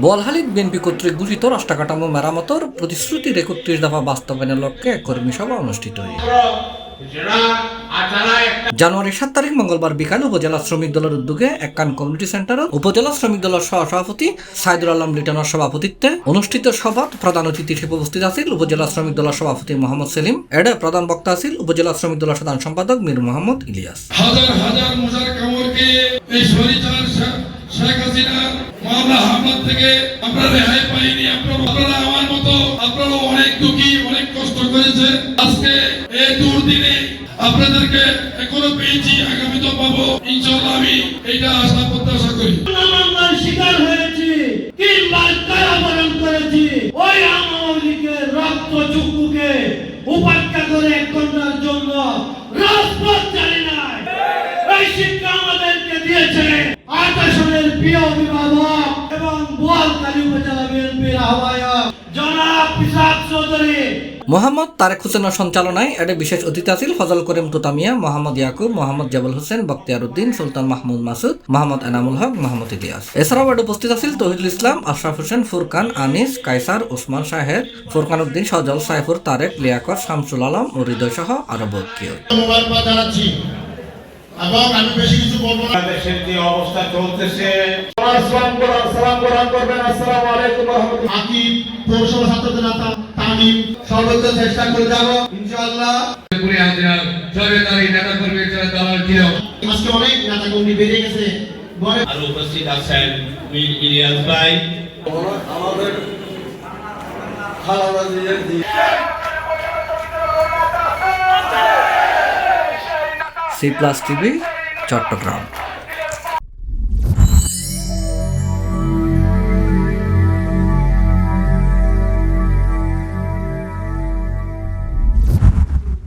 বোয়ালখালীর BNP কর্তৃক ঘোষিত রাষ্ট্রকাঠামো মেরামতের প্রতিশ্রুতির ৩১ দফা বাস্তবায়নের লক্ষ্যে এক কর্মী সভা অনুষ্ঠিত হয়। জানুয়ারি ৭ তারিখ মঙ্গলবার বিকালে উপজেলা শ্রমিক দলের উদ্যোগে এককান কমিউনিটি সেন্টারে উপজেলা শ্রমিক দলের সহসভাপতি সাইদুল আলম লিটনের সভাপতিত্বে অনুষ্ঠিত সভাত প্রধান অতিথি হিসেবে উপস্থিত আছেন উপজেলা শ্রমিক দলের সভাপতি মোহাম্মদ সেলিম। এডে প্রধান বক্তা আছেন উপজেলা শ্রমিক দলের সাধারণ সম্পাদক মীর মোহাম্মদ ইলিয়াস। হাজার হাজার মোজার কামড়কে এই শরীর শেখ হাসিনার মামলা হামলা থেকে আমরা রেহাই পাইনি। আপনারা আমার মতো আপনারা অনেক দুঃখী, অনেক কষ্ট করেছে। আজকে এই দুর্দিনে আপনাদেরকে এখনো পেয়েছি, আগামী তো পাবো ইনশাআল্লাহ। আমি এটা আশা প্রত্যাশা করি। মামলার শিকার হয়েছি কিংবা কারাবরণ করেছি, ওই আওয়ামী লীগের রক্ত চক্ষুকে উপেক্ষা করে এক ঘন্টার জন্য রাজপথ চালি নাই। এই শিক্ষা আমাদেরকে দিয়েছে ৮ আসনের প্রিয় অভিভাবক এবং বোয়ালখালী উপজেলা বিএনপির আহ্বায়ক জনাব পিসাব চৌধুরী। মোহাম্মদ তারেক হোসেনের সঞ্চালনায় এডে বিশেষ অতিথি আছেন ফজল করিম তুতামিয়া, মোহাম্মদ ইয়াকুব, মোহাম্মদ জাবল হোসেন, বখতিয়ার উদ্দিন, সুলতান মাহমুদ মাসুদ, মোহাম্মদ এনামুল হক, মোহাম্মদ ইলিয়াস। এছাড়াও এডে উপস্থিত আছেন তৌহিদুল ইসলাম, আশরাফ হোসেন, ফুরকান, আনিস, কায়সার, ওসমান শাহের, ফুরকান উদ্দিন, সজল, সাইফুর, তারেক, লিয়াকত, শামসুল আলম ও হৃদয় সহ আরো বহু কেউ। এবং আমি বেশি কিছু বলবো না। দেশের যে অবস্থা চলতেছে, সালাম গ্রহণ করবেন। আসসালামু আলাইকুম ওয়া রাহমাতুল্লাহ। আমি পৌরসভা ছাত্রদের নেতা তামিম সর্বোচ্চ চেষ্টা করে যাব ইনশাআল্লাহ। পুরো হাজিরার জয়দারি নেতা কর্মী যারা দালাল ছিল, আজকে অনেক নেতা কর্মী বেড়ে গেছে। আর উপস্থিত আছেন মীর ইলিয়াস ভাই, আমাদের খালাদা জিয়ার C+ টিভি, চট্টগ্রাম।